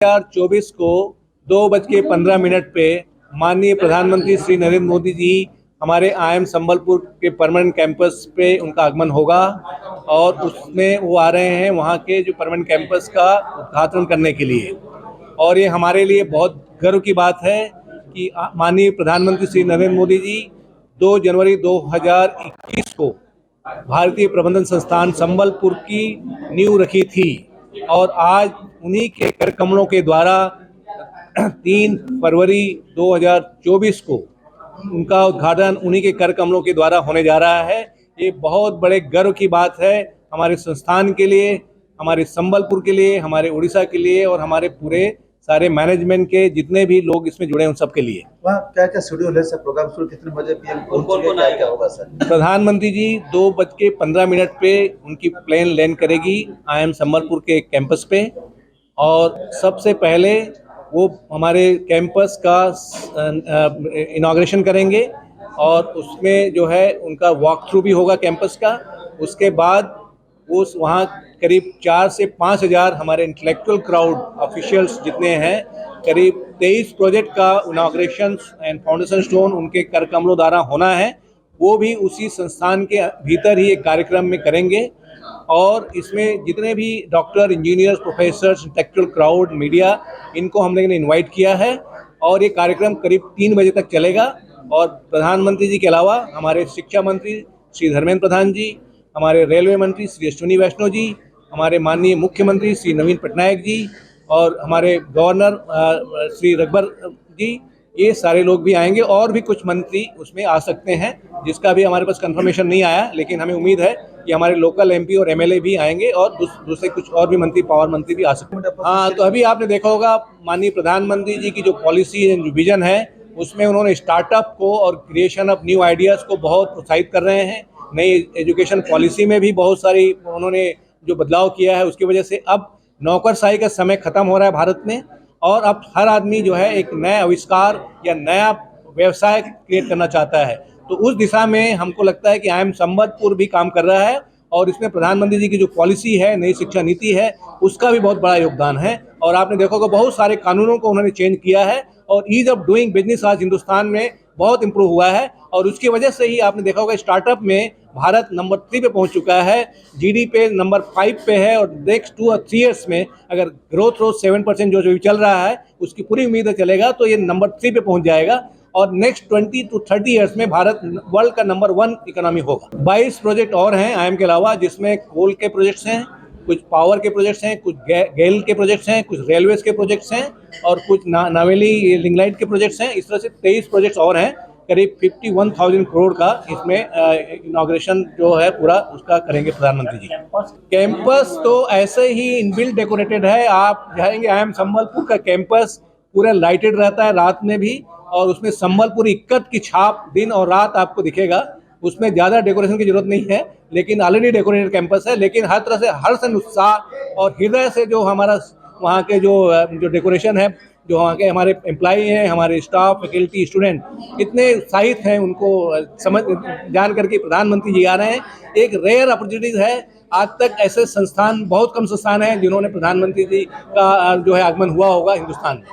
2024 को 2:15 पे माननीय प्रधानमंत्री श्री नरेंद्र मोदी जी हमारे IIM संबलपुर के परमानेंट कैंपस पे उनका आगमन होगा और उसमें वो आ रहे हैं वहाँ के जो परमानेंट कैंपस का उद्घाटन करने के लिए। और ये हमारे लिए बहुत गर्व की बात है कि माननीय प्रधानमंत्री श्री नरेंद्र मोदी जी 2 जनवरी 2021 को भारतीय प्रबंधन संस्थान संबलपुर की नींव रखी थी और आज उन्हीं के कर कमलों के द्वारा 3 फरवरी 2024 को उनका उद्घाटन उन्हीं के कर कमलों के द्वारा होने जा रहा है। ये बहुत बड़े गर्व की बात है हमारे संस्थान के लिए, हमारे संबलपुर के लिए, हमारे उड़ीसा के लिए और हमारे पूरे सारे मैनेजमेंट के जितने भी लोग इसमें जुड़े हैं उन सबके लिए। वहाँ क्या क्या शेड्यूल है सर? प्रोग्राम शुरू कितने बजे PM क्या क्या होगा सर? प्रधानमंत्री जी 2:15 पे उनकी प्लेन लैंड करेगी IIM संबलपुर के कैंपस पे और सबसे पहले वो हमारे कैंपस का इनॉग्रेशन करेंगे और उसमें जो है उनका वॉक थ्रू भी होगा कैंपस का। उसके बाद वो वहाँ करीब 4 से 5 हज़ार हमारे इंटेलेक्चुअल क्राउड ऑफिशियल्स जितने हैं, करीब 23 प्रोजेक्ट का इनॉग्रेशन एंड फाउंडेशन स्टोन उनके कर कमलों द्वारा होना है। वो भी उसी संस्थान के भीतर ही एक कार्यक्रम में करेंगे और इसमें जितने भी doctor, engineers, professors, intellectual crowd, media, इनको हम लोगों ने इनवाइट किया है और ये कार्यक्रम करीब 3 बजे तक चलेगा। और प्रधानमंत्री जी के अलावा हमारे शिक्षा मंत्री श्री धर्मेंद्र प्रधान जी, हमारे रेलवे मंत्री श्री अश्विनी वैष्णव जी, हमारे माननीय मुख्यमंत्री श्री नवीन पटनायक जी और हमारे गवर्नर श्री रघुबर जी, ये सारे लोग भी आएंगे और भी कुछ मंत्री उसमें आ सकते हैं जिसका भी हमारे पास कंफर्मेशन नहीं आया, लेकिन हमें उम्मीद है कि हमारे लोकल MP और MLA भी आएंगे और दूसरे कुछ और भी मंत्री, पावर मंत्री भी आ सकते हैं। हाँ, तो अभी आपने देखा होगा माननीय प्रधानमंत्री जी की जो पॉलिसी एंड जो विजन है उसमें उन्होंने स्टार्टअप को और क्रिएशन ऑफ न्यू आइडियाज़ को बहुत प्रोत्साहित कर रहे हैं। नई एजुकेशन पॉलिसी में भी बहुत सारी उन्होंने जो बदलाव किया है उसकी वजह से अब नौकरशाही का समय खत्म हो रहा है भारत में और अब हर आदमी जो है एक नया आविष्कार या नया व्यवसाय क्रिएट करना चाहता है। तो उस दिशा में हमको लगता है कि IIM संबलपुर भी काम कर रहा है और इसमें प्रधानमंत्री जी की जो पॉलिसी है, नई शिक्षा नीति है, उसका भी बहुत बड़ा योगदान है। और आपने देखा होगा बहुत सारे कानूनों को उन्होंने चेंज किया है और ईज ऑफ डूइंग बिजनेस आज हिंदुस्तान में बहुत इम्प्रूव हुआ है और उसकी वजह से ही आपने देखा होगा स्टार्टअप में भारत नंबर 3 पे पहुंच चुका है, GDP पे नंबर 5 पे है और नेक्स्ट 2 और 3 ईयर्स में अगर ग्रोथ 7% जो चल रहा है उसकी पूरी उम्मीद चलेगा तो ये नंबर 3 पे पहुंच जाएगा और नेक्स्ट 20 to 30 ईयर्स में भारत वर्ल्ड का नंबर 1 इकोनॉमी होगा। 22 प्रोजेक्ट और हैं IIM के अलावा, जिसमें कोल के प्रोजेक्ट्स हैं, कुछ पावर के प्रोजेक्ट्स हैं, कुछ गेल के प्रोजेक्ट्स हैं, कुछ रेलवेज के प्रोजेक्ट्स हैं और कुछ नावेली लिंगलाइट के प्रोजेक्ट्स हैं। इस तरह से 23 प्रोजेक्ट्स और हैं। करीब 51,000 करोड़ का इसमें इनॉग्रेशन जो है पूरा उसका करेंगे प्रधानमंत्री जी। कैंपस तो ऐसे ही इनबिल्ट डेकोरेटेड है। आप जाएंगे IIM संबलपुर का कैंपस पूरा लाइटेड रहता है रात में भी और उसमें संबलपुर इक्कत की छाप दिन और रात आपको दिखेगा। उसमें ज़्यादा डेकोरेशन की जरूरत नहीं है, लेकिन ऑलरेडी डेकोरेटेड कैंपस है। लेकिन हर तरह से हर्ष उत्साह और हृदय से जो हमारा वहाँ के जो डेकोरेशन है, जो वहाँ के हमारे एम्प्लॉई हैं, हमारे स्टाफ, फैकल्टी, स्टूडेंट इतने उत्साहित हैं, उनको समझ जान करके प्रधानमंत्री जी आ रहे हैं। एक रेयर अपॉर्चुनिटीज है। आज तक ऐसे संस्थान बहुत कम संस्थान हैं जिन्होंने प्रधानमंत्री जी का जो है आगमन हुआ होगा हिंदुस्तान में।